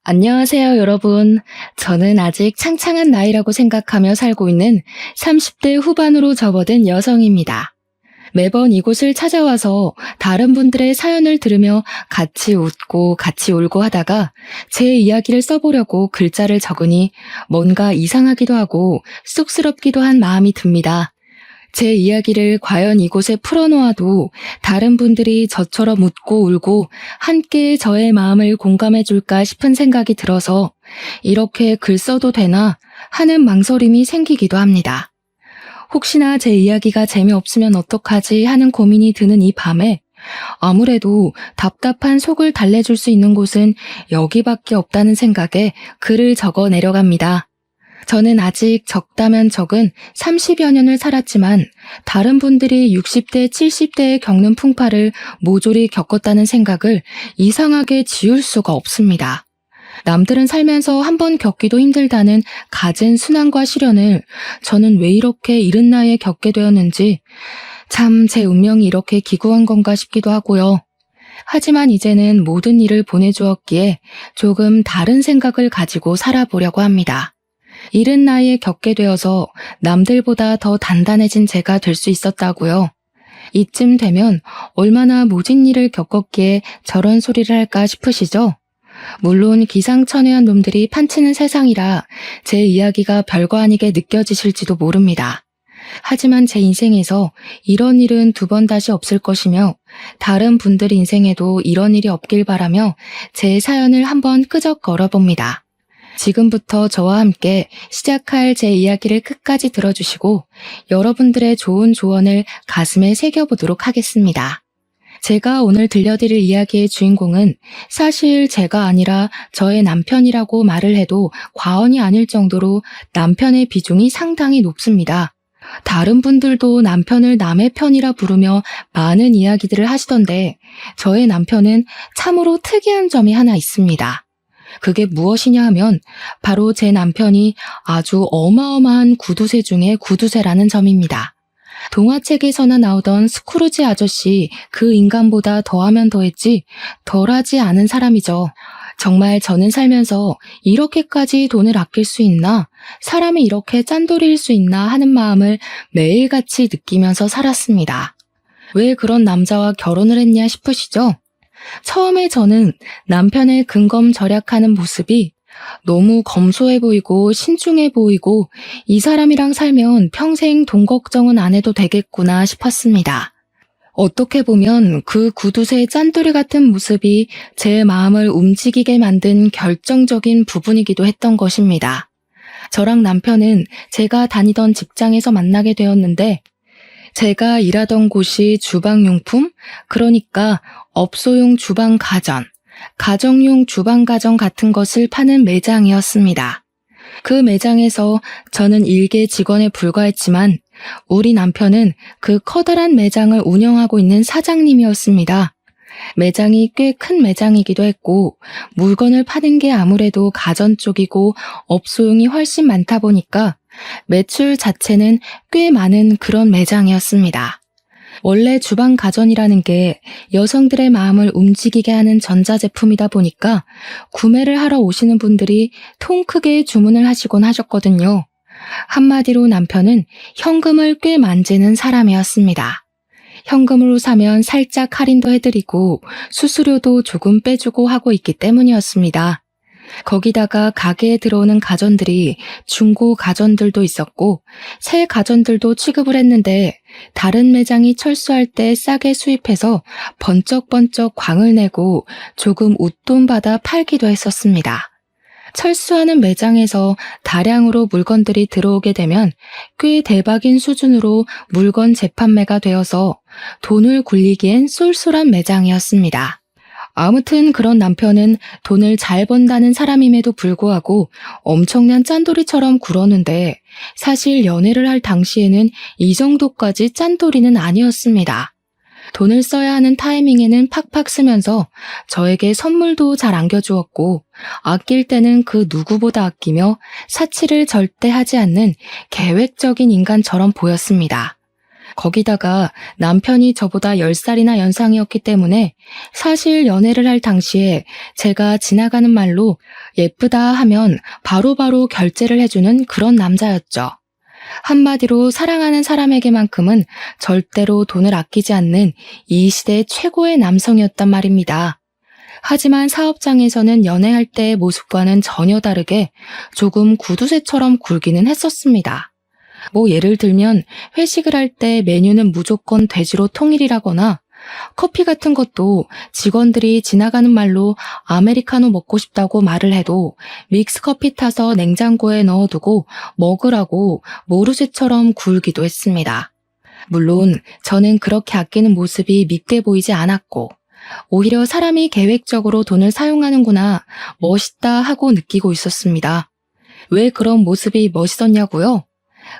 안녕하세요, 여러분. 저는 아직 창창한 나이라고 생각하며 살고 있는 30대 후반으로 접어든 여성입니다. 매번 이곳을 찾아와서 다른 분들의 사연을 들으며 같이 웃고 같이 울고 하다가 제 이야기를 써보려고 글자를 적으니 뭔가 이상하기도 하고 쑥스럽기도 한 마음이 듭니다. 제 이야기를 과연 이곳에 풀어놓아도 다른 분들이 저처럼 웃고 울고 함께 저의 마음을 공감해 줄까 싶은 생각이 들어서 이렇게 글 써도 되나 하는 망설임이 생기기도 합니다. 혹시나 제 이야기가 재미없으면 어떡하지 하는 고민이 드는 이 밤에 아무래도 답답한 속을 달래줄 수 있는 곳은 여기밖에 없다는 생각에 글을 적어 내려갑니다. 저는 아직 적다면 적은 30여 년을 살았지만 다른 분들이 60대, 70대에 겪는 풍파를 모조리 겪었다는 생각을 이상하게 지울 수가 없습니다. 남들은 살면서 한 번 겪기도 힘들다는 갖은 순환과 시련을 저는 왜 이렇게 이른 나이에 겪게 되었는지 참 제 운명이 이렇게 기구한 건가 싶기도 하고요. 하지만 이제는 모든 일을 보내주었기에 조금 다른 생각을 가지고 살아보려고 합니다. 이른 나이에 겪게 되어서 남들보다 더 단단해진 제가 될 수 있었다고요. 이쯤 되면 얼마나 모진 일을 겪었기에 저런 소리를 할까 싶으시죠? 물론 기상천외한 놈들이 판치는 세상이라 제 이야기가 별거 아니게 느껴지실지도 모릅니다. 하지만 제 인생에서 이런 일은 두 번 다시 없을 것이며 다른 분들 인생에도 이런 일이 없길 바라며 제 사연을 한번 끄적 걸어봅니다. 지금부터 저와 함께 시작할 제 이야기를 끝까지 들어주시고 여러분들의 좋은 조언을 가슴에 새겨보도록 하겠습니다. 제가 오늘 들려드릴 이야기의 주인공은 사실 제가 아니라 저의 남편이라고 말을 해도 과언이 아닐 정도로 남편의 비중이 상당히 높습니다. 다른 분들도 남편을 남의 편이라 부르며 많은 이야기들을 하시던데 저의 남편은 참으로 특이한 점이 하나 있습니다. 그게 무엇이냐 하면 바로 제 남편이 아주 어마어마한 구두쇠 중에 구두쇠라는 점입니다. 동화책에서나 나오던 스크루지 아저씨 그 인간보다 더하면 더했지 덜하지 않은 사람이죠. 정말 저는 살면서 이렇게까지 돈을 아낄 수 있나? 사람이 이렇게 짠돌이일 수 있나 하는 마음을 매일같이 느끼면서 살았습니다. 왜 그런 남자와 결혼을 했냐 싶으시죠? 처음에 저는 남편의 근검절약하는 모습이 너무 검소해 보이고 신중해 보이고 이 사람이랑 살면 평생 돈 걱정은 안 해도 되겠구나 싶었습니다. 어떻게 보면 그 구두쇠 짠돌이 같은 모습이 제 마음을 움직이게 만든 결정적인 부분이기도 했던 것입니다. 저랑 남편은 제가 다니던 직장에서 만나게 되었는데 제가 일하던 곳이 주방용품, 그러니까 업소용 주방 가전, 가정용 주방 가전 같은 것을 파는 매장이었습니다. 그 매장에서 저는 일개 직원에 불과했지만 우리 남편은 그 커다란 매장을 운영하고 있는 사장님이었습니다. 매장이 꽤 큰 매장이기도 했고 물건을 파는 게 아무래도 가전 쪽이고 업소용이 훨씬 많다 보니까 매출 자체는 꽤 많은 그런 매장이었습니다. 원래 주방 가전이라는 게 여성들의 마음을 움직이게 하는 전자제품이다 보니까 구매를 하러 오시는 분들이 통 크게 주문을 하시곤 하셨거든요. 한마디로 남편은 현금을 꽤 만지는 사람이었습니다. 현금으로 사면 살짝 할인도 해드리고 수수료도 조금 빼주고 하고 있기 때문이었습니다. 거기다가 가게에 들어오는 가전들이 중고 가전들도 있었고 새 가전들도 취급을 했는데 다른 매장이 철수할 때 싸게 수입해서 번쩍번쩍 광을 내고 조금 웃돈 받아 팔기도 했었습니다. 철수하는 매장에서 다량으로 물건들이 들어오게 되면 꽤 대박인 수준으로 물건 재판매가 되어서 돈을 굴리기엔 쏠쏠한 매장이었습니다. 아무튼 그런 남편은 돈을 잘 번다는 사람임에도 불구하고 엄청난 짠돌이처럼 굴었는데 사실 연애를 할 당시에는 이 정도까지 짠돌이는 아니었습니다. 돈을 써야 하는 타이밍에는 팍팍 쓰면서 저에게 선물도 잘 안겨주었고 아낄 때는 그 누구보다 아끼며 사치를 절대 하지 않는 계획적인 인간처럼 보였습니다. 거기다가 남편이 저보다 10살이나 연상이었기 때문에 사실 연애를 할 당시에 제가 지나가는 말로 예쁘다 하면 바로바로 결제를 해주는 그런 남자였죠. 한마디로 사랑하는 사람에게만큼은 절대로 돈을 아끼지 않는 이 시대 최고의 남성이었단 말입니다. 하지만 사업장에서는 연애할 때의 모습과는 전혀 다르게 조금 구두쇠처럼 굴기는 했었습니다. 예를 들면 회식을 할 때 메뉴는 무조건 돼지로 통일이라거나 커피 같은 것도 직원들이 지나가는 말로 아메리카노 먹고 싶다고 말을 해도 믹스커피 타서 냉장고에 넣어두고 먹으라고 모르쇠처럼 굴기도 했습니다. 물론 저는 그렇게 아끼는 모습이 믿게 보이지 않았고 오히려 사람이 계획적으로 돈을 사용하는구나 멋있다 하고 느끼고 있었습니다. 왜 그런 모습이 멋있었냐고요?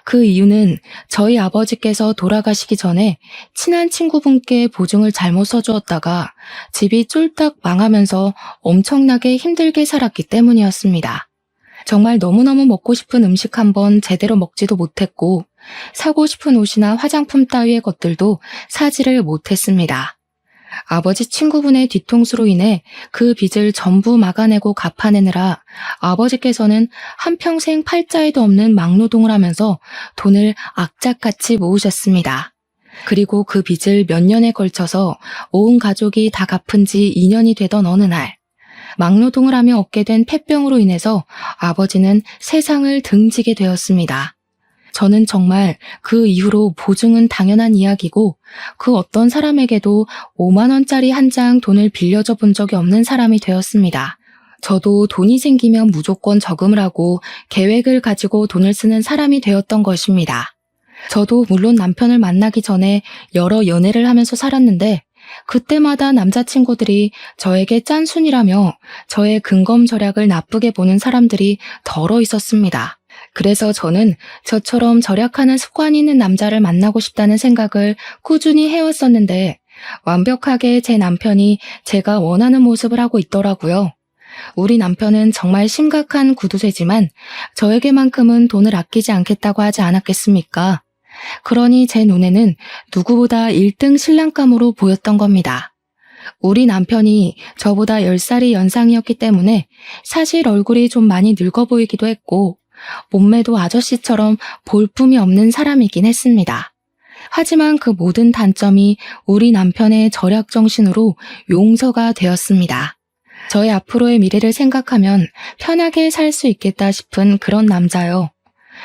그 이유는 저희 아버지께서 돌아가시기 전에 친한 친구분께 보증을 잘못 서주었다가 집이 쫄딱 망하면서 엄청나게 힘들게 살았기 때문이었습니다. 정말 너무너무 먹고 싶은 음식 한번 제대로 먹지도 못했고 사고 싶은 옷이나 화장품 따위의 것들도 사지를 못했습니다. 아버지 친구분의 뒤통수로 인해 그 빚을 전부 막아내고 갚아내느라 아버지께서는 한평생 팔자에도 없는 막노동을 하면서 돈을 악착같이 모으셨습니다. 그리고 그 빚을 몇 년에 걸쳐서 온 가족이 다 갚은 지 2년이 되던 어느 날 막노동을 하며 얻게 된 폐병으로 인해서 아버지는 세상을 등지게 되었습니다. 저는 정말 그 이후로 보증은 당연한 이야기고 그 어떤 사람에게도 5만 원짜리 한 장 돈을 빌려줘 본 적이 없는 사람이 되었습니다. 저도 돈이 생기면 무조건 저금을 하고 계획을 가지고 돈을 쓰는 사람이 되었던 것입니다. 저도 물론 남편을 만나기 전에 여러 연애를 하면서 살았는데 그때마다 남자친구들이 저에게 짠순이라며 저의 근검절약을 나쁘게 보는 사람들이 덜어 있었습니다. 그래서 저는 저처럼 절약하는 습관이 있는 남자를 만나고 싶다는 생각을 꾸준히 해왔었는데 완벽하게 제 남편이 제가 원하는 모습을 하고 있더라고요. 우리 남편은 정말 심각한 구두쇠지만 저에게만큼은 돈을 아끼지 않겠다고 하지 않았겠습니까? 그러니 제 눈에는 누구보다 1등 신랑감으로 보였던 겁니다. 우리 남편이 저보다 10살이 연상이었기 때문에 사실 얼굴이 좀 많이 늙어 보이기도 했고 몸매도 아저씨처럼 볼품이 없는 사람이긴 했습니다. 하지만 그 모든 단점이 우리 남편의 절약 정신으로 용서가 되었습니다. 저의 앞으로의 미래를 생각하면 편하게 살 수 있겠다 싶은 그런 남자요.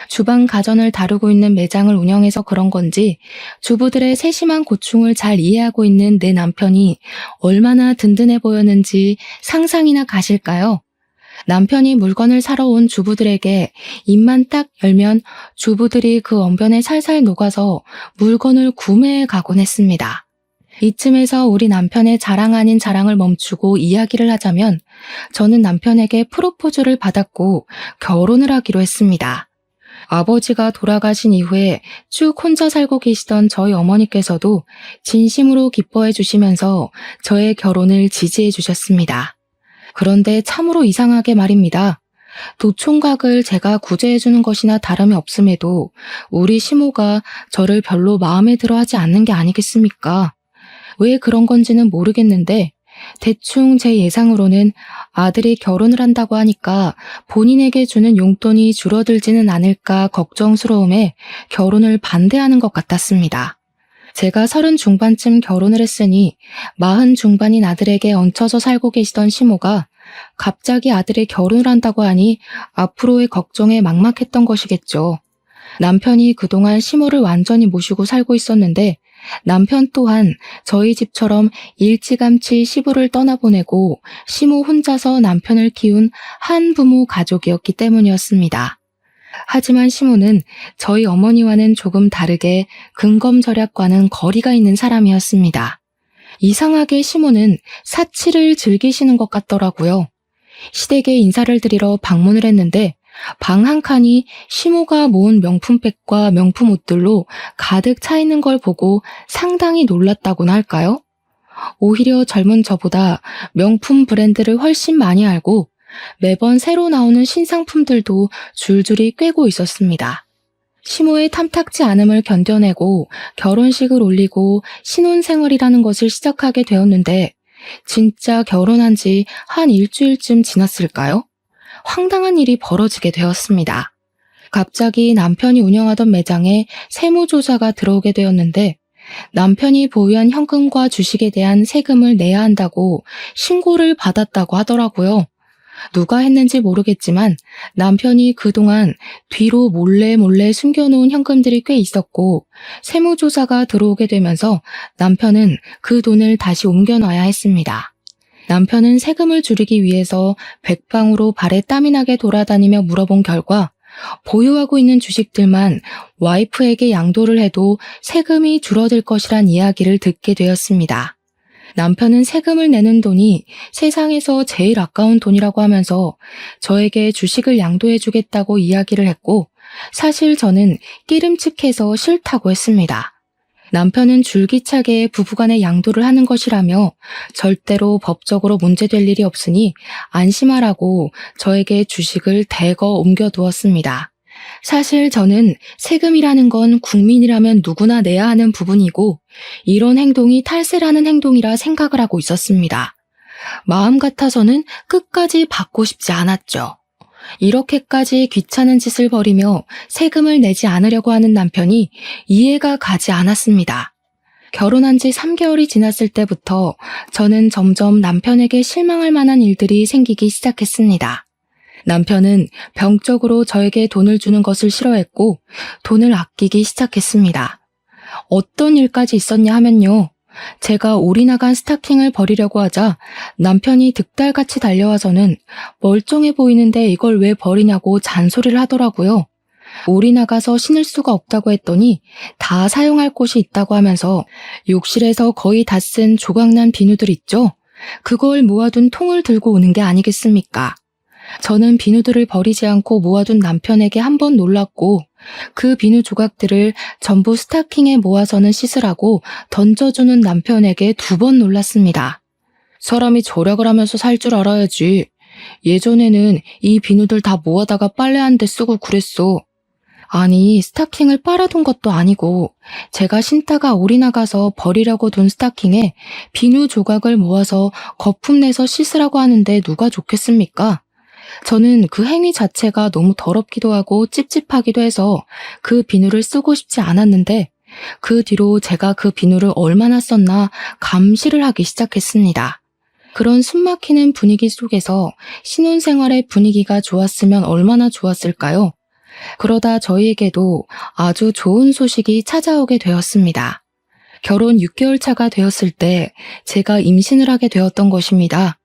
주방 가전을 다루고 있는 매장을 운영해서 그런 건지 주부들의 세심한 고충을 잘 이해하고 있는 내 남편이 얼마나 든든해 보였는지 상상이나 가실까요? 남편이 물건을 사러 온 주부들에게 입만 딱 열면 주부들이 그 언변에 살살 녹아서 물건을 구매해 가곤 했습니다. 이쯤에서 우리 남편의 자랑 아닌 자랑을 멈추고 이야기를 하자면 저는 남편에게 프로포즈를 받았고 결혼을 하기로 했습니다. 아버지가 돌아가신 이후에 쭉 혼자 살고 계시던 저희 어머니께서도 진심으로 기뻐해 주시면서 저의 결혼을 지지해 주셨습니다. 그런데 참으로 이상하게 말입니다. 도총각을 제가 구제해주는 것이나 다름이 없음에도 우리 시모가 저를 별로 마음에 들어 하지 않는 게 아니겠습니까? 왜 그런 건지는 모르겠는데 대충 제 예상으로는 아들이 결혼을 한다고 하니까 본인에게 주는 용돈이 줄어들지는 않을까 걱정스러움에 결혼을 반대하는 것 같았습니다. 제가 30 중반쯤 결혼을 했으니 40 중반인 아들에게 얹혀서 살고 계시던 시모가 갑자기 아들이 결혼을 한다고 하니 앞으로의 걱정에 막막했던 것이겠죠. 남편이 그동안 시모를 완전히 모시고 살고 있었는데 남편 또한 저희 집처럼 일찌감치 시부를 떠나보내고 시모 혼자서 남편을 키운 한부모 가족이었기 때문이었습니다. 하지만 시모는 저희 어머니와는 조금 다르게 근검절약과는 거리가 있는 사람이었습니다. 이상하게 시모는 사치를 즐기시는 것 같더라고요. 시댁에 인사를 드리러 방문을 했는데 방 한 칸이 시모가 모은 명품백과 명품 옷들로 가득 차 있는 걸 보고 상당히 놀랐다고나 할까요? 오히려 젊은 저보다 명품 브랜드를 훨씬 많이 알고 매번 새로 나오는 신상품들도 줄줄이 꿰고 있었습니다. 시모의 탐탁지 않음을 견뎌내고 결혼식을 올리고 신혼생활이라는 것을 시작하게 되었는데 진짜 결혼한 지 한 일주일쯤 지났을까요? 황당한 일이 벌어지게 되었습니다. 갑자기 남편이 운영하던 매장에 세무조사가 들어오게 되었는데 남편이 보유한 현금과 주식에 대한 세금을 내야 한다고 신고를 받았다고 하더라고요. 누가 했는지 모르겠지만 남편이 그동안 뒤로 몰래 숨겨놓은 현금들이 꽤 있었고 세무조사가 들어오게 되면서 남편은 그 돈을 다시 옮겨놔야 했습니다. 남편은 세금을 줄이기 위해서 백방으로 발에 땀이 나게 돌아다니며 물어본 결과 보유하고 있는 주식들만 와이프에게 양도를 해도 세금이 줄어들 것이란 이야기를 듣게 되었습니다. 남편은 세금을 내는 돈이 세상에서 제일 아까운 돈이라고 하면서 저에게 주식을 양도해주겠다고 이야기를 했고 사실 저는 끼름칙해서 싫다고 했습니다. 남편은 줄기차게 부부간에 양도를 하는 것이라며 절대로 법적으로 문제될 일이 없으니 안심하라고 저에게 주식을 대거 옮겨두었습니다. 사실 저는 세금이라는 건 국민이라면 누구나 내야 하는 부분이고 이런 행동이 탈세라는 행동이라 생각을 하고 있었습니다. 마음 같아서는 끝까지 받고 싶지 않았죠. 이렇게까지 귀찮은 짓을 벌이며 세금을 내지 않으려고 하는 남편이 이해가 가지 않았습니다. 결혼한 지 3개월이 지났을 때부터 저는 점점 남편에게 실망할 만한 일들이 생기기 시작했습니다. 남편은 병적으로 저에게 돈을 주는 것을 싫어했고 돈을 아끼기 시작했습니다. 어떤 일까지 있었냐 하면요. 제가 올이 나간 스타킹을 버리려고 하자 남편이 득달같이 달려와서는 멀쩡해 보이는데 이걸 왜 버리냐고 잔소리를 하더라고요. 올이 나가서 신을 수가 없다고 했더니 다 사용할 곳이 있다고 하면서 욕실에서 거의 다 쓴 조각난 비누들 있죠? 그걸 모아둔 통을 들고 오는 게 아니겠습니까? 저는 비누들을 버리지 않고 모아둔 남편에게 한 번 놀랐고 그 비누 조각들을 전부 스타킹에 모아서는 씻으라고 던져주는 남편에게 2번 놀랐습니다. 사람이 절약을 하면서 살 줄 알아야지. 예전에는 이 비누들 다 모아다가 빨래하는 데 쓰고 그랬어. 아니, 스타킹을 빨아둔 것도 아니고 제가 신다가 올이 나가서 버리려고 둔 스타킹에 비누 조각을 모아서 거품 내서 씻으라고 하는데 누가 좋겠습니까? 저는 그 행위 자체가 너무 더럽기도 하고 찝찝하기도 해서 그 비누를 쓰고 싶지 않았는데 그 뒤로 제가 그 비누를 얼마나 썼나 감시를 하기 시작했습니다. 그런 숨막히는 분위기 속에서 신혼생활의 분위기가 좋았으면 얼마나 좋았을까요? 그러다 저희에게도 아주 좋은 소식이 찾아오게 되었습니다. 결혼 6개월 차가 되었을 때 제가 임신을 하게 되었던 것입니다.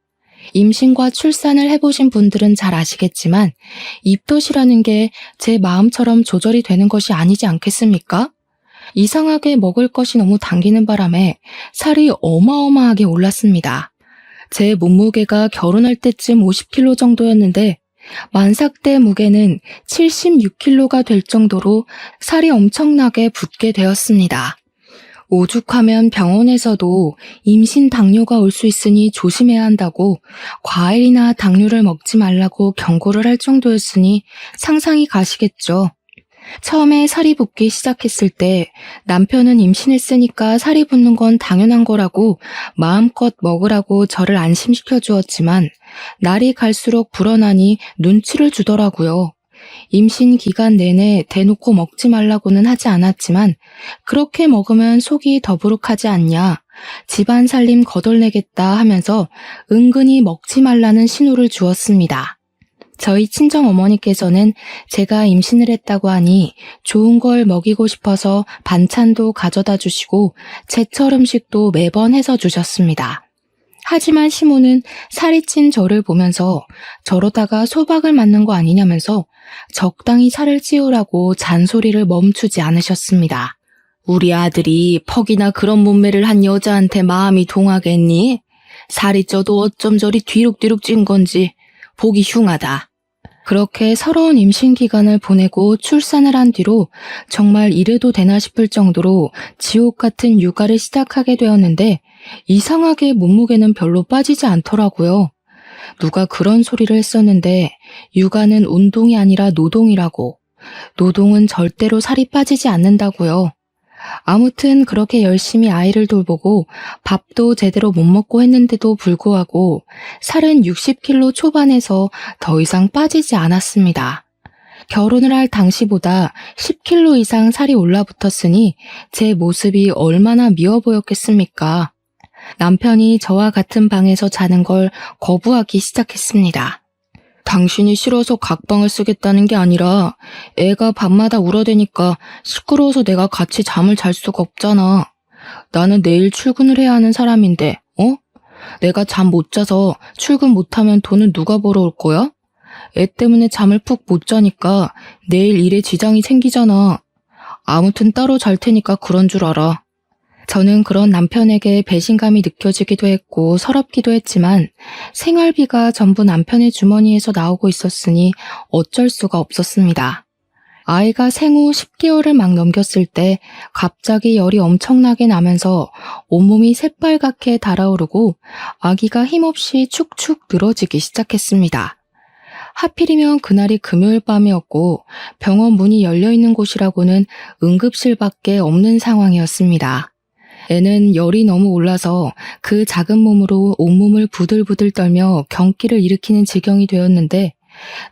임신과 출산을 해보신 분들은 잘 아시겠지만 입덧이라는 게 제 마음처럼 조절이 되는 것이 아니지 않겠습니까? 이상하게 먹을 것이 너무 당기는 바람에 살이 어마어마하게 올랐습니다. 제 몸무게가 결혼할 때쯤 50kg 정도였는데 만삭 때 무게는 76kg가 될 정도로 살이 엄청나게 붙게 되었습니다. 오죽하면 병원에서도 임신 당뇨가 올 수 있으니 조심해야 한다고 과일이나 당류를 먹지 말라고 경고를 할 정도였으니 상상이 가시겠죠. 처음에 살이 붙기 시작했을 때 남편은 임신했으니까 살이 붙는 건 당연한 거라고 마음껏 먹으라고 저를 안심시켜 주었지만 날이 갈수록 불어나니 눈치를 주더라고요. 임신 기간 내내 대놓고 먹지 말라고는 하지 않았지만 그렇게 먹으면 속이 더부룩하지 않냐, 집안 살림 거덜내겠다 하면서 은근히 먹지 말라는 신호를 주었습니다. 저희 친정어머니께서는 제가 임신을 했다고 하니 좋은 걸 먹이고 싶어서 반찬도 가져다 주시고 제철 음식도 매번 해서 주셨습니다. 하지만 시모는 살이 찐 저를 보면서 저러다가 소박을 맞는 거 아니냐면서 적당히 살을 찌우라고 잔소리를 멈추지 않으셨습니다. 우리 아들이 퍽이나 그런 몸매를 한 여자한테 마음이 동하겠니? 살이 쪄도 어쩜 저리 뒤룩뒤룩 찐 건지 보기 흉하다. 그렇게 서러운 임신 기간을 보내고 출산을 한 뒤로 정말 이래도 되나 싶을 정도로 지옥 같은 육아를 시작하게 되었는데 이상하게 몸무게는 별로 빠지지 않더라고요. 누가 그런 소리를 했었는데 육아는 운동이 아니라 노동이라고, 노동은 절대로 살이 빠지지 않는다고요. 아무튼 그렇게 열심히 아이를 돌보고 밥도 제대로 못 먹고 했는데도 불구하고 살은 60kg 초반에서 더 이상 빠지지 않았습니다. 결혼을 할 당시보다 10kg 이상 살이 올라붙었으니 제 모습이 얼마나 미워 보였겠습니까? 남편이 저와 같은 방에서 자는 걸 거부하기 시작했습니다. 당신이 싫어서 각방을 쓰겠다는 게 아니라 애가 밤마다 울어대니까 시끄러워서 내가 같이 잠을 잘 수가 없잖아. 나는 내일 출근을 해야 하는 사람인데, 내가 잠 못 자서 출근 못하면 돈은 누가 벌어올 거야? 애 때문에 잠을 푹 못 자니까 내일 일에 지장이 생기잖아. 아무튼 따로 잘 테니까 그런 줄 알아. 저는 그런 남편에게 배신감이 느껴지기도 했고 서럽기도 했지만 생활비가 전부 남편의 주머니에서 나오고 있었으니 어쩔 수가 없었습니다. 아이가 생후 10개월을 막 넘겼을 때 갑자기 열이 엄청나게 나면서 온몸이 새빨갛게 달아오르고 아기가 힘없이 축축 늘어지기 시작했습니다. 하필이면 그날이 금요일 밤이었고 병원 문이 열려있는 곳이라고는 응급실밖에 없는 상황이었습니다. 애는 열이 너무 올라서 그 작은 몸으로 온몸을 부들부들 떨며 경기를 일으키는 지경이 되었는데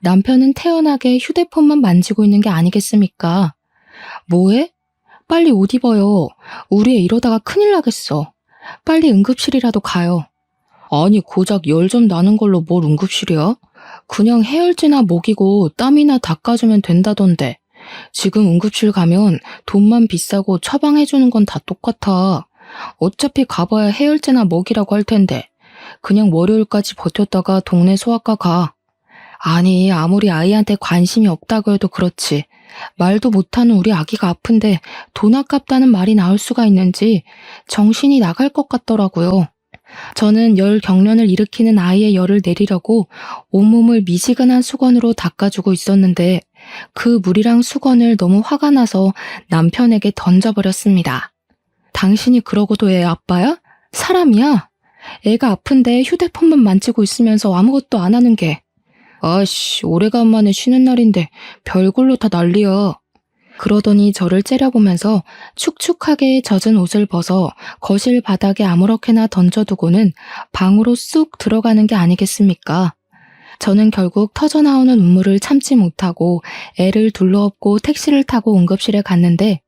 남편은 태연하게 휴대폰만 만지고 있는 게 아니겠습니까? 뭐해? 빨리 옷 입어요. 우리 애 이러다가 큰일 나겠어. 빨리 응급실이라도 가요. 아니 고작 열 좀 나는 걸로 뭘 응급실이야? 그냥 해열제나 먹이고 땀이나 닦아주면 된다던데. 지금 응급실 가면 돈만 비싸고 처방해주는 건 다 똑같아. 어차피 가봐야 해열제나 먹이라고 할 텐데. 그냥 월요일까지 버텼다가 동네 소아과 가. 아니 아무리 아이한테 관심이 없다고 해도 그렇지. 말도 못하는 우리 아기가 아픈데 돈 아깝다는 말이 나올 수가 있는지 정신이 나갈 것 같더라고요. 저는 열 경련을 일으키는 아이의 열을 내리려고 온몸을 미지근한 수건으로 닦아주고 있었는데 그 물이랑 수건을 너무 화가 나서 남편에게 던져버렸습니다. 당신이 그러고도 애 아빠야? 사람이야? 애가 아픈데 휴대폰만 만지고 있으면서 아무것도 안 하는 게. 아씨, 오래간만에 쉬는 날인데 별걸로 다 난리야. 그러더니 저를 째려보면서 축축하게 젖은 옷을 벗어 거실 바닥에 아무렇게나 던져두고는 방으로 쑥 들어가는 게 아니겠습니까? 저는 결국 터져나오는 눈물을 참지 못하고 애를 둘러엎고 택시를 타고 응급실에 갔는데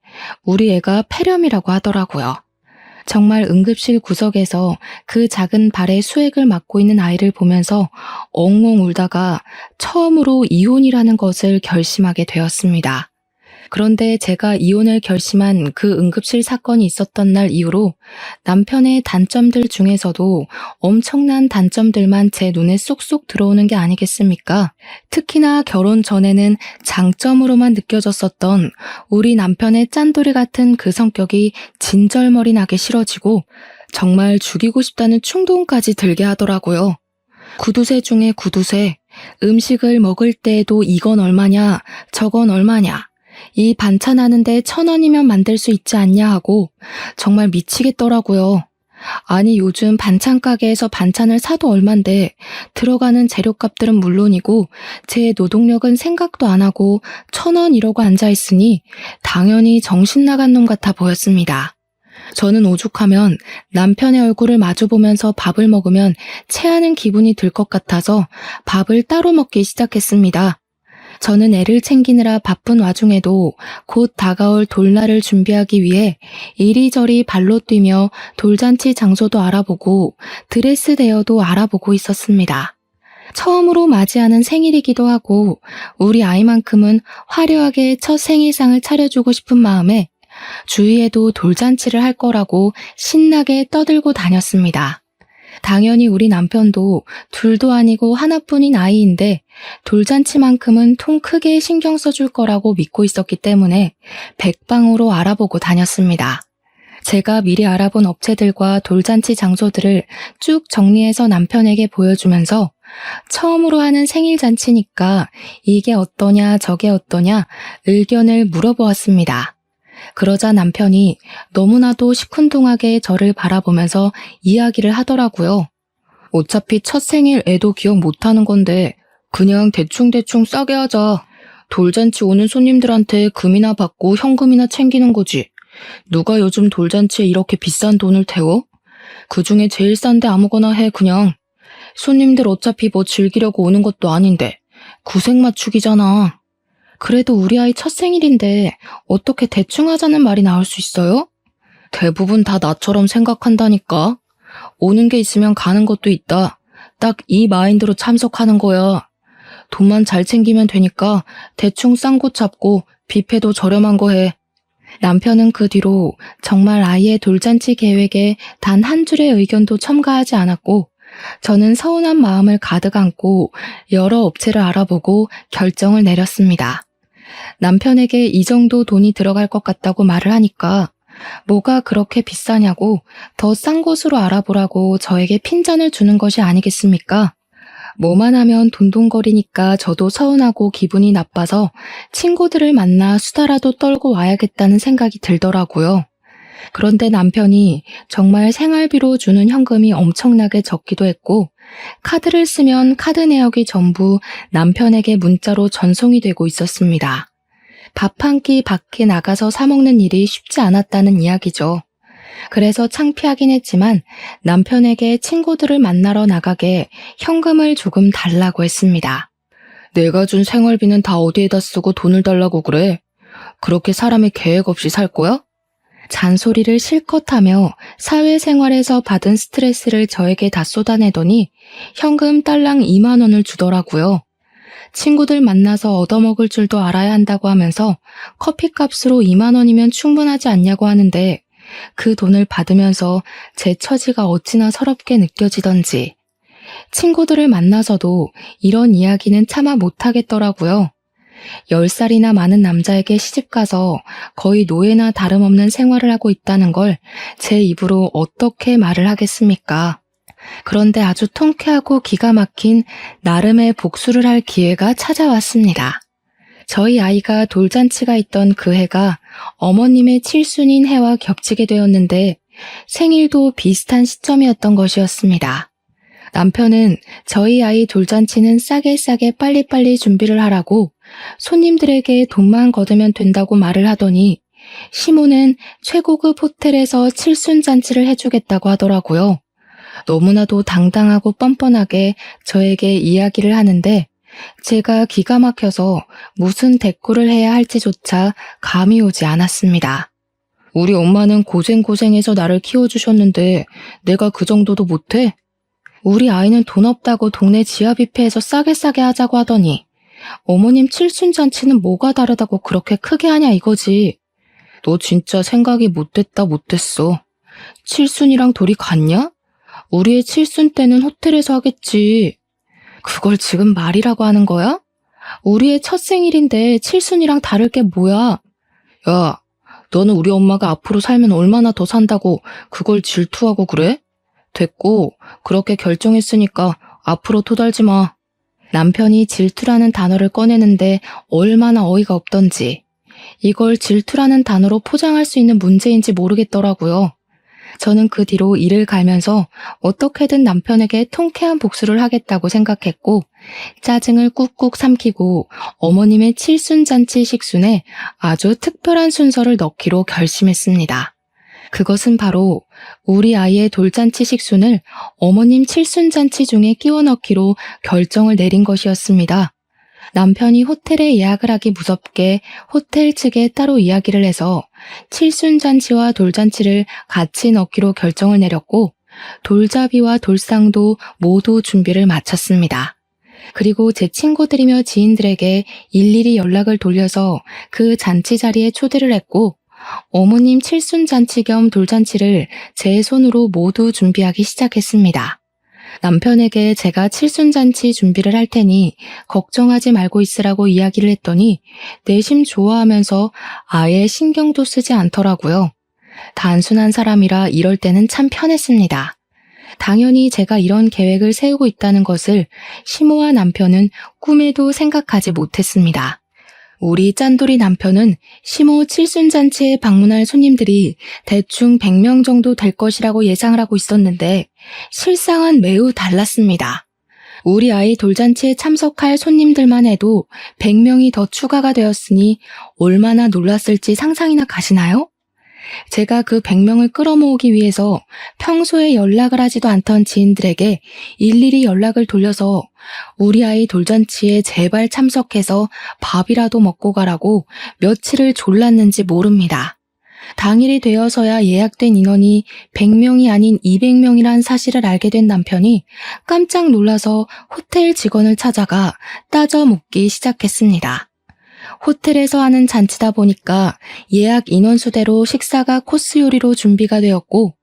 우리 애가 폐렴이라고 하더라고요. 정말 응급실 구석에서 그 작은 발에 수액을 맞고 있는 아이를 보면서 엉엉 울다가 처음으로 이혼이라는 것을 결심하게 되었습니다. 그런데 제가 이혼을 결심한 그 응급실 사건이 있었던 날 이후로 남편의 단점들 중에서도 엄청난 단점들만 제 눈에 쏙쏙 들어오는 게 아니겠습니까? 특히나 결혼 전에는 장점으로만 느껴졌었던 우리 남편의 짠돌이 같은 그 성격이 진절머리 나게 싫어지고 정말 죽이고 싶다는 충동까지 들게 하더라고요. 구두쇠 중에 구두쇠, 음식을 먹을 때에도 이건 얼마냐, 저건 얼마냐. 이 반찬 하는데 1,000원이면 만들 수 있지 않냐 하고 정말 미치겠더라고요. 아니 요즘 반찬 가게에서 반찬을 사도 얼만데 들어가는 재료값들은 물론이고 제 노동력은 생각도 안 하고 1,000원 이러고 앉아있으니 당연히 정신 나간 놈 같아 보였습니다. 저는 오죽하면 남편의 얼굴을 마주보면서 밥을 먹으면 체하는 기분이 들 것 같아서 밥을 따로 먹기 시작했습니다. 저는 애를 챙기느라 바쁜 와중에도 곧 다가올 돌날을 준비하기 위해 이리저리 발로 뛰며 돌잔치 장소도 알아보고 드레스 대여도 알아보고 있었습니다. 처음으로 맞이하는 생일이기도 하고 우리 아이만큼은 화려하게 첫 생일상을 차려주고 싶은 마음에 주위에도 돌잔치를 할 거라고 신나게 떠들고 다녔습니다. 당연히 우리 남편도 둘도 아니고 하나뿐인 아이인데 돌잔치만큼은 통 크게 신경 써줄 거라고 믿고 있었기 때문에 백방으로 알아보고 다녔습니다. 제가 미리 알아본 업체들과 돌잔치 장소들을 쭉 정리해서 남편에게 보여주면서 처음으로 하는 생일잔치니까 이게 어떠냐 저게 어떠냐 의견을 물어보았습니다. 그러자 남편이 너무나도 시큰둥하게 저를 바라보면서 이야기를 하더라고요. 어차피 첫 생일 애도 기억 못하는 건데 그냥 대충대충 싸게 하자. 돌잔치 오는 손님들한테 금이나 받고 현금이나 챙기는 거지. 누가 요즘 돌잔치에 이렇게 비싼 돈을 태워? 그중에 제일 싼데 아무거나 해 그냥. 손님들 어차피 뭐 즐기려고 오는 것도 아닌데 구색 맞추기잖아. 그래도 우리 아이 첫 생일인데 어떻게 대충 하자는 말이 나올 수 있어요? 대부분 다 나처럼 생각한다니까. 오는 게 있으면 가는 것도 있다. 딱 이 마인드로 참석하는 거야. 돈만 잘 챙기면 되니까 대충 싼 곳 잡고 뷔페도 저렴한 거 해. 남편은 그 뒤로 정말 아이의 돌잔치 계획에 단 한 줄의 의견도 첨가하지 않았고 저는 서운한 마음을 가득 안고 여러 업체를 알아보고 결정을 내렸습니다. 남편에게 이 정도 돈이 들어갈 것 같다고 말을 하니까 뭐가 그렇게 비싸냐고 더 싼 곳으로 알아보라고 저에게 핀잔을 주는 것이 아니겠습니까? 뭐만 하면 돈돈거리니까 저도 서운하고 기분이 나빠서 친구들을 만나 수다라도 떨고 와야겠다는 생각이 들더라고요. 그런데 남편이 정말 생활비로 주는 현금이 엄청나게 적기도 했고 카드를 쓰면 카드 내역이 전부 남편에게 문자로 전송이 되고 있었습니다. 밥 한 끼 밖에 나가서 사 먹는 일이 쉽지 않았다는 이야기죠. 그래서 창피하긴 했지만 남편에게 친구들을 만나러 나가게 현금을 조금 달라고 했습니다. 내가 준 생활비는 다 어디에다 쓰고 돈을 달라고 그래? 그렇게 사람이 계획 없이 살 거야? 잔소리를 실컷 하며 사회생활에서 받은 스트레스를 저에게 다 쏟아내더니 현금 딸랑 2만 원을 주더라고요. 친구들 만나서 얻어먹을 줄도 알아야 한다고 하면서 커피값으로 2만 원이면 충분하지 않냐고 하는데 그 돈을 받으면서 제 처지가 어찌나 서럽게 느껴지던지 친구들을 만나서도 이런 이야기는 차마 못하겠더라고요. 10살이나 많은 남자에게 시집가서 거의 노예나 다름없는 생활을 하고 있다는 걸 제 입으로 어떻게 말을 하겠습니까? 그런데 아주 통쾌하고 기가 막힌 나름의 복수를 할 기회가 찾아왔습니다. 저희 아이가 돌잔치가 있던 그 해가 어머님의 칠순인 해와 겹치게 되었는데 생일도 비슷한 시점이었던 것이었습니다. 남편은 저희 아이 돌잔치는 싸게 빨리빨리 준비를 하라고 손님들에게 돈만 걷으면 된다고 말을 하더니 시모는 최고급 호텔에서 칠순잔치를 해주겠다고 하더라고요. 너무나도 당당하고 뻔뻔하게 저에게 이야기를 하는데 제가 기가 막혀서 무슨 대꾸를 해야 할지조차 감이 오지 않았습니다. 우리 엄마는 고생고생해서 나를 키워주셨는데 내가 그 정도도 못해? 우리 아이는 돈 없다고 동네 지하 뷔페에서 싸게 하자고 하더니 어머님 칠순잔치는 뭐가 다르다고 그렇게 크게 하냐 이거지. 너 진짜 생각이 못됐어. 칠순이랑 돌이 같냐? 우리의 칠순 때는 호텔에서 하겠지. 그걸 지금 말이라고 하는 거야? 우리의 첫 생일인데 칠순이랑 다를 게 뭐야? 야, 너는 우리 엄마가 앞으로 살면 얼마나 더 산다고 그걸 질투하고 그래? 됐고, 그렇게 결정했으니까 앞으로 토달지 마. 남편이 질투라는 단어를 꺼내는데 얼마나 어이가 없던지 이걸 질투라는 단어로 포장할 수 있는 문제인지 모르겠더라고요. 저는 그 뒤로 이를 갈면서 어떻게든 남편에게 통쾌한 복수를 하겠다고 생각했고 짜증을 꾹꾹 삼키고 어머님의 칠순잔치 식순에 아주 특별한 순서를 넣기로 결심했습니다. 그것은 바로 우리 아이의 돌잔치 식순을 어머님 칠순잔치 중에 끼워 넣기로 결정을 내린 것이었습니다. 남편이 호텔에 예약을 하기 무섭게 호텔 측에 따로 이야기를 해서 칠순잔치와 돌잔치를 같이 넣기로 결정을 내렸고 돌잡이와 돌상도 모두 준비를 마쳤습니다. 그리고 제 친구들이며 지인들에게 일일이 연락을 돌려서 그 잔치 자리에 초대를 했고 어머님 칠순잔치 겸 돌잔치를 제 손으로 모두 준비하기 시작했습니다. 남편에게 제가 칠순잔치 준비를 할 테니 걱정하지 말고 있으라고 이야기를 했더니 내심 좋아하면서 아예 신경도 쓰지 않더라고요. 단순한 사람이라 이럴 때는 참 편했습니다. 당연히 제가 이런 계획을 세우고 있다는 것을 시모와 남편은 꿈에도 생각하지 못했습니다. 우리 짠돌이 남편은 시모 칠순잔치에 방문할 손님들이 대충 100명 정도 될 것이라고 예상을 하고 있었는데 실상은 매우 달랐습니다. 우리 아이 돌잔치에 참석할 손님들만 해도 100명이 더 추가가 되었으니 얼마나 놀랐을지 상상이나 가시나요? 제가 그 100명을 끌어모으기 위해서 평소에 연락을 하지도 않던 지인들에게 일일이 연락을 돌려서 우리 아이 돌잔치에 제발 참석해서 밥이라도 먹고 가라고 며칠을 졸랐는지 모릅니다. 당일이 되어서야 예약된 인원이 100명이 아닌 200명이란 사실을 알게 된 남편이 깜짝 놀라서 호텔 직원을 찾아가 따져 묻기 시작했습니다. 호텔에서 하는 잔치다 보니까 예약 인원수대로 식사가 코스 요리로 준비가 되었고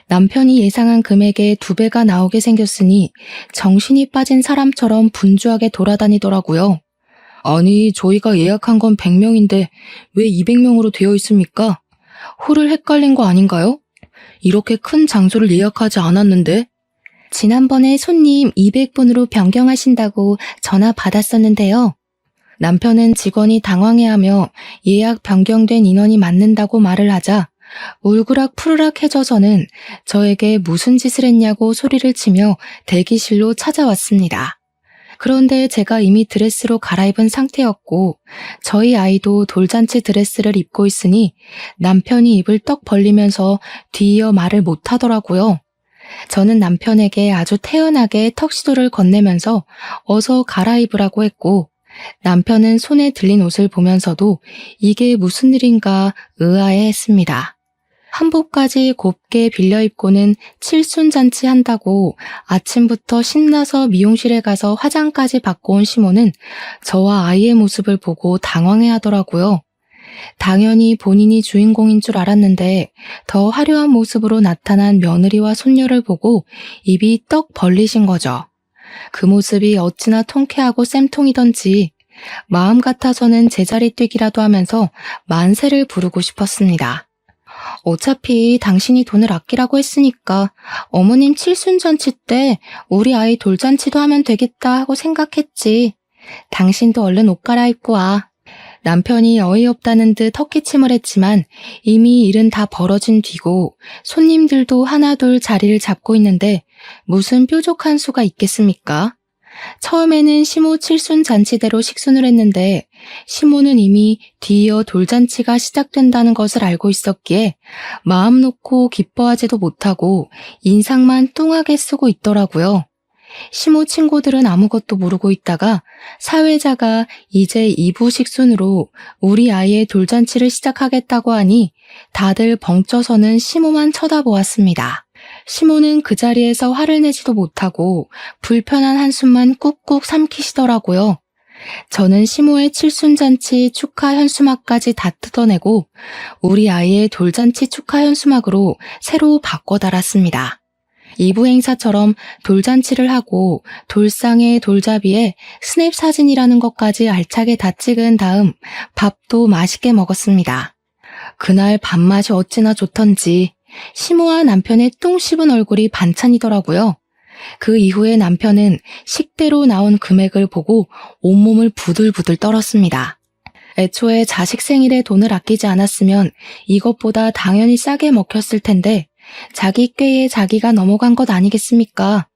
남편이 예상한 금액의 2배가 나오게 생겼으니 정신이 빠진 사람처럼 분주하게 돌아다니더라고요. 아니, 저희가 예약한 건 100명인데 왜 200명으로 되어 있습니까? 홀을 헷갈린 거 아닌가요? 이렇게 큰 장소를 예약하지 않았는데? 지난번에 손님 200분으로 변경하신다고 전화 받았었는데요. 남편은 직원이 당황해하며 예약 변경된 인원이 맞는다고 말을 하자 울그락푸르락해져서는 저에게 무슨 짓을 했냐고 소리를 치며 대기실로 찾아왔습니다. 그런데 제가 이미 드레스로 갈아입은 상태였고 저희 아이도 돌잔치 드레스를 입고 있으니 남편이 입을 떡 벌리면서 뒤이어 말을 못하더라고요. 저는 남편에게 아주 태연하게 턱시도를 건네면서 어서 갈아입으라고 했고 남편은 손에 들린 옷을 보면서도 이게 무슨 일인가 의아해했습니다. 한복까지 곱게 빌려 입고는 칠순잔치 한다고 아침부터 신나서 미용실에 가서 화장까지 받고 온 시모는 저와 아이의 모습을 보고 당황해하더라고요. 당연히 본인이 주인공인 줄 알았는데 더 화려한 모습으로 나타난 며느리와 손녀를 보고 입이 떡 벌리신 거죠. 그 모습이 어찌나 통쾌하고 쌤통이던지 마음 같아서는 제자리 뛰기라도 하면서 만세를 부르고 싶었습니다. 어차피 당신이 돈을 아끼라고 했으니까 어머님 칠순잔치 때 우리 아이 돌잔치도 하면 되겠다 하고 생각했지. 당신도 얼른 옷 갈아입고 와. 남편이 어이없다는 듯 헛기침을 했지만 이미 일은 다 벌어진 뒤고 손님들도 하나둘 자리를 잡고 있는데 무슨 뾰족한 수가 있겠습니까? 처음에는 시모 칠순잔치대로 식순을 했는데 시모는 이미 뒤이어 돌잔치가 시작된다는 것을 알고 있었기에 마음 놓고 기뻐하지도 못하고 인상만 뚱하게 쓰고 있더라고요. 시모 친구들은 아무것도 모르고 있다가 사회자가 이제 2부 식순으로 우리 아이의 돌잔치를 시작하겠다고 하니 다들 벙쪄서는 시모만 쳐다보았습니다. 시모는 그 자리에서 화를 내지도 못하고 불편한 한숨만 꾹꾹 삼키시더라고요. 저는 시모의 칠순잔치 축하 현수막까지 다 뜯어내고 우리 아이의 돌잔치 축하 현수막으로 새로 바꿔 달았습니다. 2부 행사처럼 돌잔치를 하고 돌상에 돌잡이에 스냅 사진이라는 것까지 알차게 다 찍은 다음 밥도 맛있게 먹었습니다. 그날 밥맛이 어찌나 좋던지 시모와 남편의 똥 씹은 얼굴이 반찬이더라고요. 그 이후에 남편은 식대로 나온 금액을 보고 온몸을 부들부들 떨었습니다. 애초에 자식 생일에 돈을 아끼지 않았으면 이것보다 당연히 싸게 먹혔을 텐데 자기 꾀에 자기가 넘어간 것 아니겠습니까?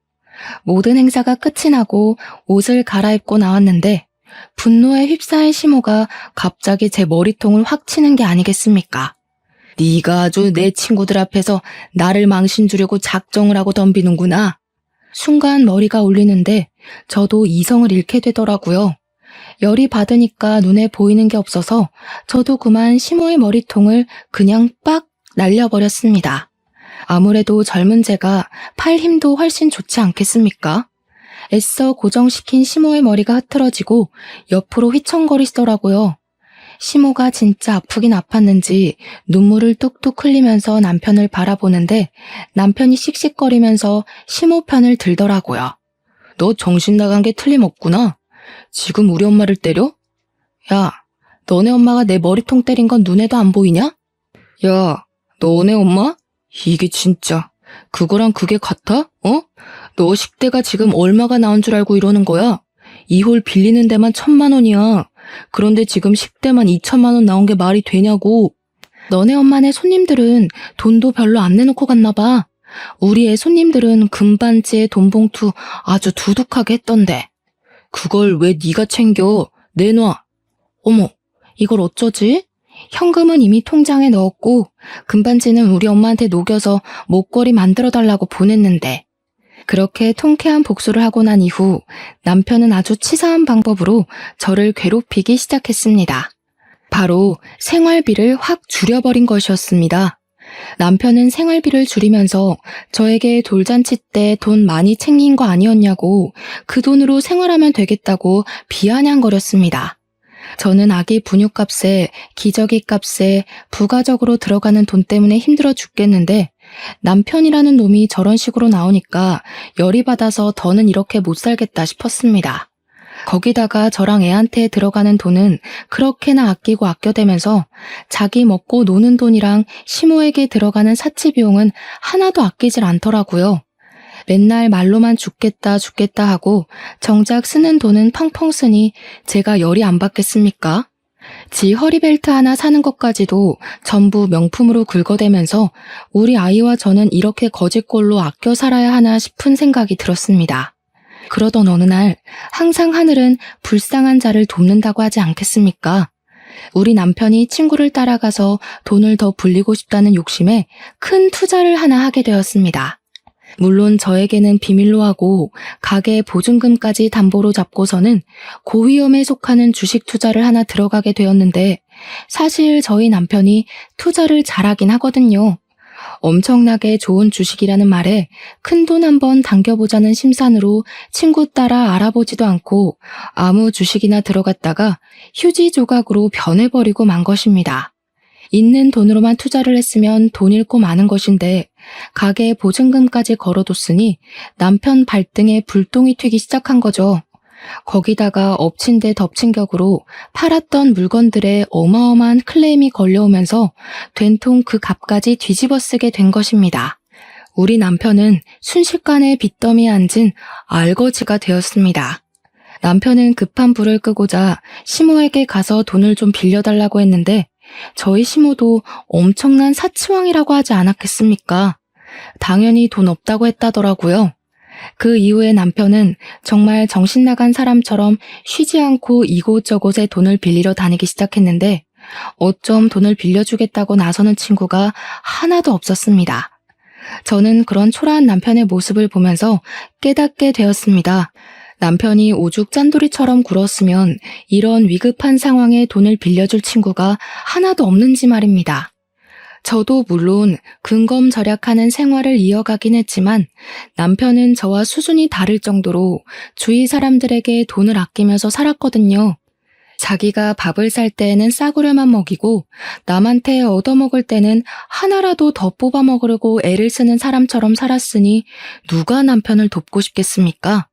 모든 행사가 끝이 나고 옷을 갈아입고 나왔는데 분노에 휩싸인 시모가 갑자기 제 머리통을 확 치는 게 아니겠습니까? 네가 아주 내 친구들 앞에서 나를 망신 주려고 작정을 하고 덤비는구나. 순간 머리가 울리는데 저도 이성을 잃게 되더라고요. 열이 받으니까 눈에 보이는 게 없어서 저도 그만 시모의 머리통을 그냥 빡 날려버렸습니다. 아무래도 젊은 제가 팔 힘도 훨씬 좋지 않겠습니까? 애써 고정시킨 시모의 머리가 흐트러지고 옆으로 휘청거리시더라고요. 시모가 진짜 아프긴 아팠는지 눈물을 뚝뚝 흘리면서 남편을 바라보는데 남편이 씩씩거리면서 시모 편을 들더라고요. 너 정신 나간 게 틀림없구나. 지금 우리 엄마를 때려? 야, 너네 엄마가 내 머리통 때린 건 눈에도 안 보이냐? 야, 너네 엄마? 이게 진짜 그거랑 그게 같아? 어? 너 식대가 지금 얼마가 나온 줄 알고 이러는 거야? 이 홀 빌리는 데만 1,000만 원이야. 그런데 지금 식대만 2천만 원 나온 게 말이 되냐고. 너네 엄마네 손님들은 돈도 별로 안 내놓고 갔나 봐. 우리 애 손님들은 금반지에 돈봉투 아주 두둑하게 했던데. 그걸 왜 네가 챙겨? 내놔. 어머, 이걸 어쩌지? 현금은 이미 통장에 넣었고 금반지는 우리 엄마한테 녹여서 목걸이 만들어달라고 보냈는데. 그렇게 통쾌한 복수를 하고 난 이후 남편은 아주 치사한 방법으로 저를 괴롭히기 시작했습니다. 바로 생활비를 확 줄여버린 것이었습니다. 남편은 생활비를 줄이면서 저에게 돌잔치 때 돈 많이 챙긴 거 아니었냐고 그 돈으로 생활하면 되겠다고 비아냥거렸습니다. 저는 아기 분유값에 기저귀 값에 부가적으로 들어가는 돈 때문에 힘들어 죽겠는데 남편이라는 놈이 저런 식으로 나오니까 열이 받아서 더는 이렇게 못 살겠다 싶었습니다. 거기다가 저랑 애한테 들어가는 돈은 그렇게나 아끼고 아껴대면서 자기 먹고 노는 돈이랑 시모에게 들어가는 사치 비용은 하나도 아끼질 않더라고요. 맨날 말로만 죽겠다 죽겠다 하고 정작 쓰는 돈은 펑펑 쓰니 제가 열이 안 받겠습니까? 지 허리벨트 하나 사는 것까지도 전부 명품으로 긁어대면서 우리 아이와 저는 이렇게 거지꼴로 아껴 살아야 하나 싶은 생각이 들었습니다. 그러던 어느 날 항상 하늘은 불쌍한 자를 돕는다고 하지 않겠습니까? 우리 남편이 친구를 따라가서 돈을 더 불리고 싶다는 욕심에 큰 투자를 하나 하게 되었습니다. 물론 저에게는 비밀로 하고 가게 보증금까지 담보로 잡고서는 고위험에 속하는 주식 투자를 하나 들어가게 되었는데 사실 저희 남편이 투자를 잘하긴 하거든요. 엄청나게 좋은 주식이라는 말에 큰돈 한번 당겨보자는 심산으로 친구 따라 알아보지도 않고 아무 주식이나 들어갔다가 휴지 조각으로 변해버리고 만 것입니다. 있는 돈으로만 투자를 했으면 돈 잃고 마는 것인데 가게 보증금까지 걸어뒀으니 남편 발등에 불똥이 튀기 시작한 거죠. 거기다가 엎친 데 덮친 격으로 팔았던 물건들에 어마어마한 클레임이 걸려오면서 된통 그 값까지 뒤집어 쓰게 된 것입니다. 우리 남편은 순식간에 빚더미에 앉은 알거지가 되었습니다. 남편은 급한 불을 끄고자 시모에게 가서 돈을 좀 빌려달라고 했는데 저희 시모도 엄청난 사치왕이라고 하지 않았겠습니까? 당연히 돈 없다고 했다더라고요. 그 이후에 남편은 정말 정신 나간 사람처럼 쉬지 않고 이곳저곳에 돈을 빌리러 다니기 시작했는데 어쩜 돈을 빌려주겠다고 나서는 친구가 하나도 없었습니다. 저는 그런 초라한 남편의 모습을 보면서 깨닫게 되었습니다. 남편이 오죽 짠돌이처럼 굴었으면 이런 위급한 상황에 돈을 빌려줄 친구가 하나도 없는지 말입니다. 저도 물론 근검절약하는 생활을 이어가긴 했지만 남편은 저와 수준이 다를 정도로 주위 사람들에게 돈을 아끼면서 살았거든요. 자기가 밥을 살 때에는 싸구려만 먹이고 남한테 얻어먹을 때는 하나라도 더 뽑아 먹으려고 애를 쓰는 사람처럼 살았으니 누가 남편을 돕고 싶겠습니까?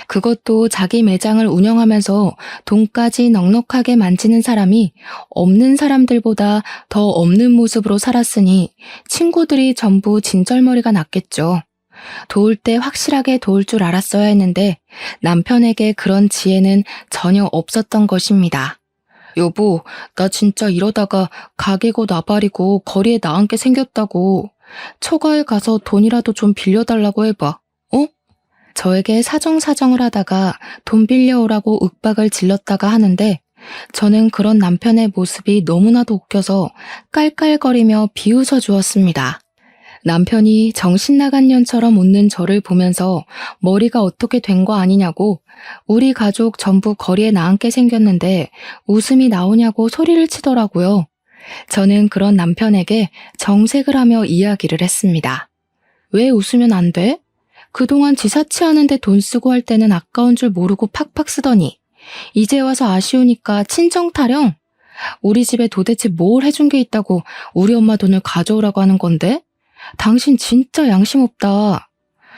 그것도 자기 매장을 운영하면서 돈까지 넉넉하게 만지는 사람이 없는 사람들보다 더 없는 모습으로 살았으니 친구들이 전부 진절머리가 났겠죠. 도울 때 확실하게 도울 줄 알았어야 했는데 남편에게 그런 지혜는 전혀 없었던 것입니다. 여보, 나 진짜 이러다가 가게고 나발이고 거리에 나앉게 생겼다고. 처가에 가서 돈이라도 좀 빌려달라고 해봐. 어? 저에게 사정사정을 하다가 돈 빌려오라고 윽박을 질렀다가 하는데 저는 그런 남편의 모습이 너무나도 웃겨서 깔깔거리며 비웃어 주었습니다. 남편이 정신나간 년처럼 웃는 저를 보면서 머리가 어떻게 된 거 아니냐고 우리 가족 전부 거리에 나앉게 생겼는데 웃음이 나오냐고 소리를 치더라고요. 저는 그런 남편에게 정색을 하며 이야기를 했습니다. 왜 웃으면 안 돼? 그동안 지사치하는데 돈 쓰고 할 때는 아까운 줄 모르고 팍팍 쓰더니 이제 와서 아쉬우니까 친정 타령? 우리 집에 도대체 뭘 해준 게 있다고 우리 엄마 돈을 가져오라고 하는 건데? 당신 진짜 양심 없다.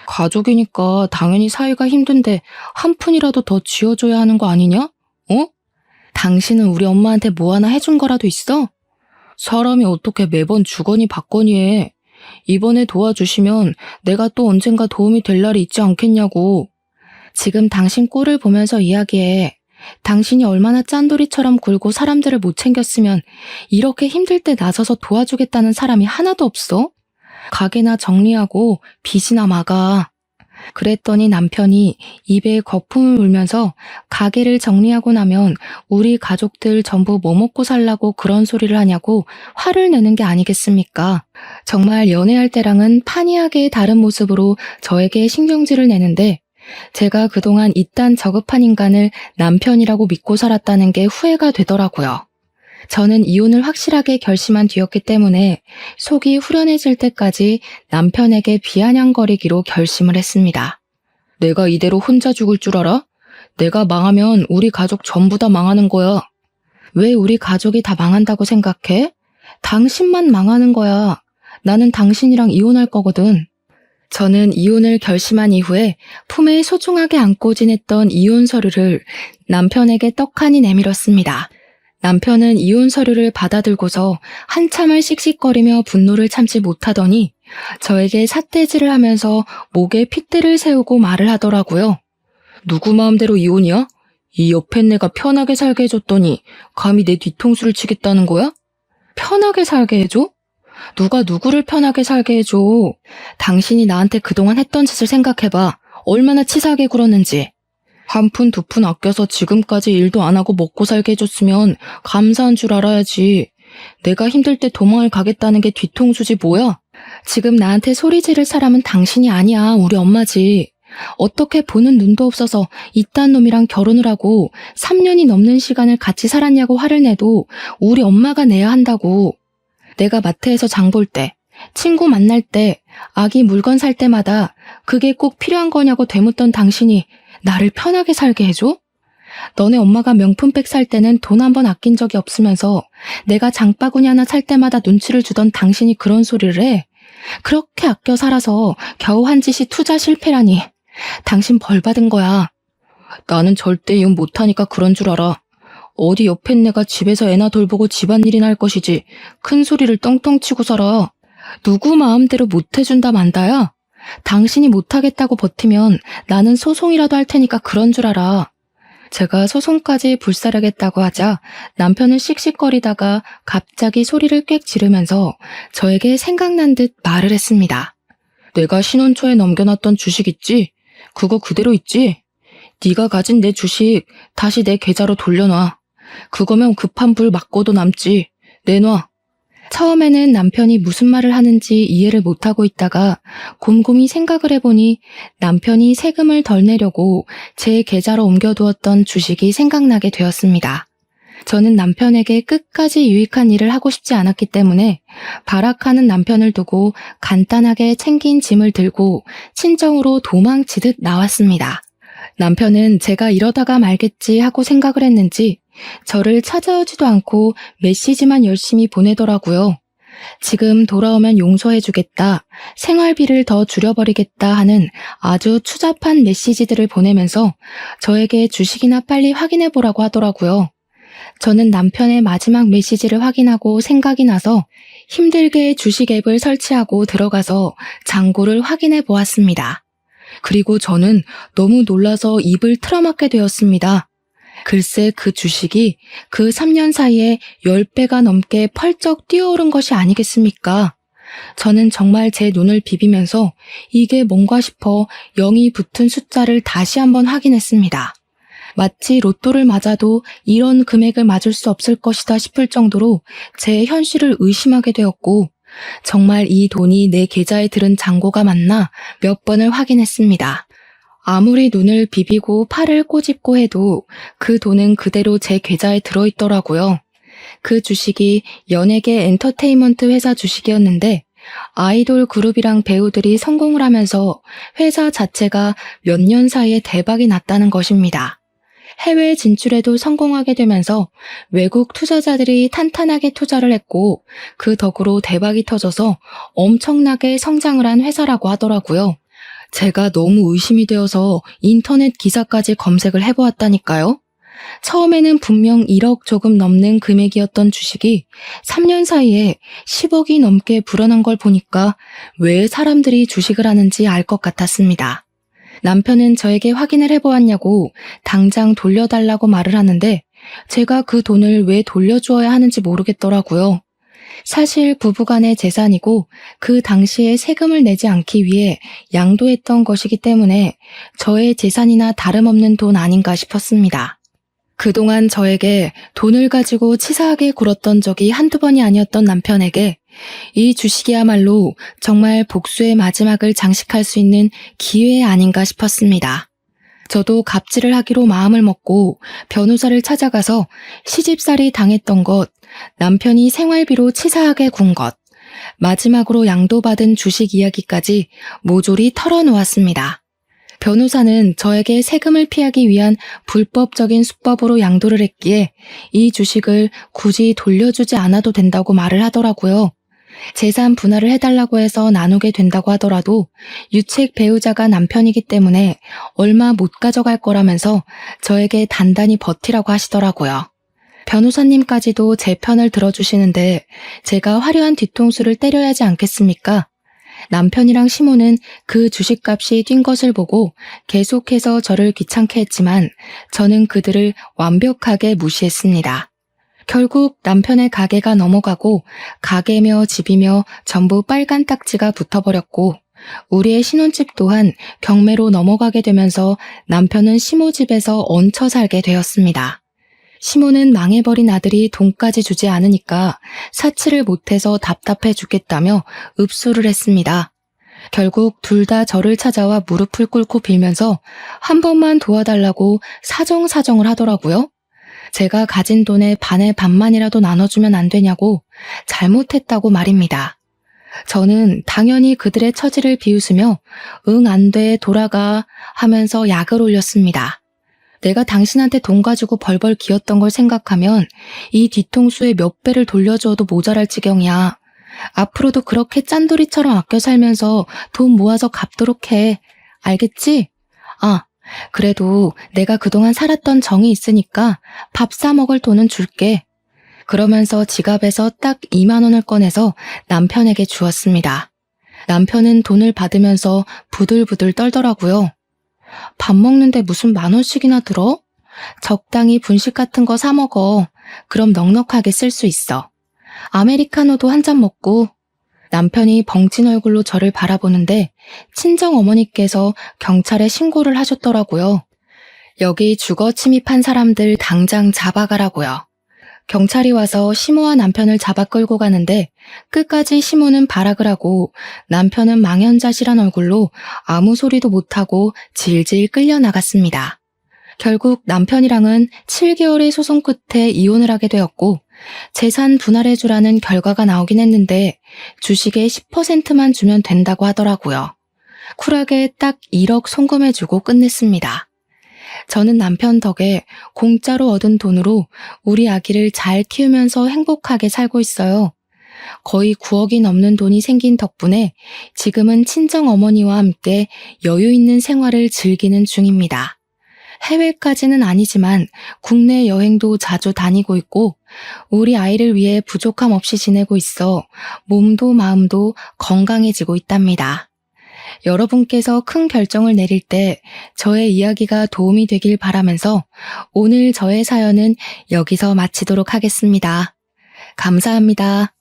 가족이니까 당연히 사이가 힘든데 한 푼이라도 더 쥐어줘야 하는 거 아니냐? 어? 당신은 우리 엄마한테 뭐 하나 해준 거라도 있어? 사람이 어떻게 매번 주거니 받거니 해. 이번에 도와주시면 내가 또 언젠가 도움이 될 날이 있지 않겠냐고. 지금 당신 꼴을 보면서 이야기해. 당신이 얼마나 짠돌이처럼 굴고 사람들을 못 챙겼으면 이렇게 힘들 때 나서서 도와주겠다는 사람이 하나도 없어? 가게나 정리하고 빚이나 막아. 그랬더니 남편이 입에 거품을 물면서 가게를 정리하고 나면 우리 가족들 전부 뭐 먹고 살라고 그런 소리를 하냐고 화를 내는 게 아니겠습니까? 정말 연애할 때랑은 판이하게 다른 모습으로 저에게 신경질을 내는데 제가 그동안 이딴 저급한 인간을 남편이라고 믿고 살았다는 게 후회가 되더라고요. 저는 이혼을 확실하게 결심한 뒤였기 때문에 속이 후련해질 때까지 남편에게 비아냥거리기로 결심을 했습니다. 내가 이대로 혼자 죽을 줄 알아? 내가 망하면 우리 가족 전부 다 망하는 거야. 왜 우리 가족이 다 망한다고 생각해? 당신만 망하는 거야. 나는 당신이랑 이혼할 거거든. 저는 이혼을 결심한 이후에 품에 소중하게 안고 지냈던 이혼 서류를 남편에게 떡하니 내밀었습니다. 남편은 이혼 서류를 받아들고서 한참을 씩씩거리며 분노를 참지 못하더니 저에게 삿대질을 하면서 목에 핏대를 세우고 말을 하더라고요. 누구 마음대로 이혼이야? 이 옆에 내가 편하게 살게 해줬더니 감히 내 뒤통수를 치겠다는 거야? 편하게 살게 해줘? 누가 누구를 편하게 살게 해줘? 당신이 나한테 그동안 했던 짓을 생각해봐. 얼마나 치사하게 굴었는지. 한 푼 두 푼 아껴서 지금까지 일도 안 하고 먹고 살게 해줬으면 감사한 줄 알아야지. 내가 힘들 때 도망을 가겠다는 게 뒤통수지 뭐야? 지금 나한테 소리 지를 사람은 당신이 아니야. 우리 엄마지. 어떻게 보는 눈도 없어서 이딴 놈이랑 결혼을 하고 3년이 넘는 시간을 같이 살았냐고 화를 내도 우리 엄마가 내야 한다고. 내가 마트에서 장 볼 때, 친구 만날 때, 아기 물건 살 때마다 그게 꼭 필요한 거냐고 되묻던 당신이 나를 편하게 살게 해줘? 너네 엄마가 명품백 살 때는 돈 한 번 아낀 적이 없으면서 내가 장바구니 하나 살 때마다 눈치를 주던 당신이 그런 소리를 해? 그렇게 아껴 살아서 겨우 한 짓이 투자 실패라니. 당신 벌 받은 거야. 나는 절대 이혼 못하니까 그런 줄 알아. 어디 옆에 내가 집에서 애나 돌보고 집안일이나 할 것이지 큰 소리를 떵떵 치고 살아. 누구 마음대로 못해준다 만다야? 당신이 못하겠다고 버티면 나는 소송이라도 할 테니까 그런 줄 알아. 제가 소송까지 불사르겠다고 하자 남편은 씩씩거리다가 갑자기 소리를 꽥 지르면서 저에게 생각난 듯 말을 했습니다. 내가 신혼 초에 넘겨놨던 주식 있지? 그거 그대로 있지? 네가 가진 내 주식 다시 내 계좌로 돌려놔. 그거면 급한 불 맞고도 남지. 내놔. 처음에는 남편이 무슨 말을 하는지 이해를 못하고 있다가 곰곰이 생각을 해보니 남편이 세금을 덜 내려고 제 계좌로 옮겨두었던 주식이 생각나게 되었습니다. 저는 남편에게 끝까지 유익한 일을 하고 싶지 않았기 때문에 발악하는 남편을 두고 간단하게 챙긴 짐을 들고 친정으로 도망치듯 나왔습니다. 남편은 제가 이러다가 말겠지 하고 생각을 했는지 저를 찾아오지도 않고 메시지만 열심히 보내더라고요. 지금 돌아오면 용서해주겠다, 생활비를 더 줄여버리겠다 하는 아주 추잡한 메시지들을 보내면서 저에게 주식이나 빨리 확인해보라고 하더라고요. 저는 남편의 마지막 메시지를 확인하고 생각이 나서 힘들게 주식 앱을 설치하고 들어가서 잔고를 확인해 보았습니다. 그리고 저는 너무 놀라서 입을 틀어막게 되었습니다. 글쎄 그 주식이 그 3년 사이에 10배가 넘게 펄쩍 뛰어오른 것이 아니겠습니까? 저는 정말 제 눈을 비비면서 이게 뭔가 싶어 0이 붙은 숫자를 다시 한번 확인했습니다. 마치 로또를 맞아도 이런 금액을 맞을 수 없을 것이다 싶을 정도로 제 현실을 의심하게 되었고 정말 이 돈이 내 계좌에 들은 잔고가 맞나 몇 번을 확인했습니다. 아무리 눈을 비비고 팔을 꼬집고 해도 그 돈은 그대로 제 계좌에 들어있더라고요. 그 주식이 연예계 엔터테인먼트 회사 주식이었는데 아이돌 그룹이랑 배우들이 성공을 하면서 회사 자체가 몇 년 사이에 대박이 났다는 것입니다. 해외 진출에도 성공하게 되면서 외국 투자자들이 탄탄하게 투자를 했고 그 덕으로 대박이 터져서 엄청나게 성장을 한 회사라고 하더라고요. 제가 너무 의심이 되어서 인터넷 기사까지 검색을 해보았다니까요. 처음에는 분명 1억 조금 넘는 금액이었던 주식이 3년 사이에 10억이 넘게 불어난 걸 보니까 왜 사람들이 주식을 하는지 알 것 같았습니다. 남편은 저에게 확인을 해보았냐고 당장 돌려달라고 말을 하는데 제가 그 돈을 왜 돌려주어야 하는지 모르겠더라고요. 사실 부부간의 재산이고 그 당시에 세금을 내지 않기 위해 양도했던 것이기 때문에 저의 재산이나 다름없는 돈 아닌가 싶었습니다. 그동안 저에게 돈을 가지고 치사하게 굴었던 적이 한두 번이 아니었던 남편에게 이 주식이야말로 정말 복수의 마지막을 장식할 수 있는 기회 아닌가 싶었습니다. 저도 갑질을 하기로 마음을 먹고 변호사를 찾아가서 시집살이 당했던 것, 남편이 생활비로 치사하게 군 것, 마지막으로 양도받은 주식 이야기까지 모조리 털어놓았습니다. 변호사는 저에게 세금을 피하기 위한 불법적인 수법으로 양도를 했기에 이 주식을 굳이 돌려주지 않아도 된다고 말을 하더라고요. 재산 분할을 해달라고 해서 나누게 된다고 하더라도 유책 배우자가 남편이기 때문에 얼마 못 가져갈 거라면서 저에게 단단히 버티라고 하시더라고요. 변호사님까지도 제 편을 들어주시는데 제가 화려한 뒤통수를 때려야 하지 않겠습니까? 남편이랑 시모는 그 주식값이 뛴 것을 보고 계속해서 저를 귀찮게 했지만 저는 그들을 완벽하게 무시했습니다. 결국 남편의 가게가 넘어가고 가게며 집이며 전부 빨간 딱지가 붙어버렸고 우리의 신혼집 또한 경매로 넘어가게 되면서 남편은 시모 집에서 얹혀 살게 되었습니다. 시모는 망해버린 아들이 돈까지 주지 않으니까 사치를 못해서 답답해 죽겠다며 읍수를 했습니다. 결국 둘 다 저를 찾아와 무릎을 꿇고 빌면서 한 번만 도와달라고 사정사정을 하더라고요. 제가 가진 돈의 반의 반만이라도 나눠주면 안 되냐고 잘못했다고 말입니다. 저는 당연히 그들의 처지를 비웃으며 응 안 돼 돌아가 하면서 약을 올렸습니다. 내가 당신한테 돈 가지고 벌벌 기었던 걸 생각하면 이 뒤통수에 몇 배를 돌려줘도 모자랄 지경이야. 앞으로도 그렇게 짠돌이처럼 아껴 살면서 돈 모아서 갚도록 해. 알겠지? 아, 그래도 내가 그동안 살았던 정이 있으니까 밥 사 먹을 돈은 줄게. 그러면서 지갑에서 딱 2만 원을 꺼내서 남편에게 주었습니다. 남편은 돈을 받으면서 부들부들 떨더라고요. 밥 먹는데 무슨 10,000원씩이나 들어? 적당히 분식 같은 거 사 먹어. 그럼 넉넉하게 쓸 수 있어. 아메리카노도 한 잔 먹고. 남편이 벙찐 얼굴로 저를 바라보는데 친정 어머니께서 경찰에 신고를 하셨더라고요. 여기 주거 침입한 사람들 당장 잡아가라고요. 경찰이 와서 시모와 남편을 잡아 끌고 가는데 끝까지 시모는 발악을 하고 남편은 망연자실한 얼굴로 아무 소리도 못하고 질질 끌려나갔습니다. 결국 남편이랑은 7개월의 소송 끝에 이혼을 하게 되었고 재산 분할해주라는 결과가 나오긴 했는데 주식의 10%만 주면 된다고 하더라고요. 쿨하게 딱 1억 송금해주고 끝냈습니다. 저는 남편 덕에 공짜로 얻은 돈으로 우리 아기를 잘 키우면서 행복하게 살고 있어요. 거의 9억이 넘는 돈이 생긴 덕분에 지금은 친정 어머니와 함께 여유 있는 생활을 즐기는 중입니다. 해외까지는 아니지만 국내 여행도 자주 다니고 있고 우리 아이를 위해 부족함 없이 지내고 있어 몸도 마음도 건강해지고 있답니다. 여러분께서 큰 결정을 내릴 때 저의 이야기가 도움이 되길 바라면서 오늘 저의 사연은 여기서 마치도록 하겠습니다. 감사합니다.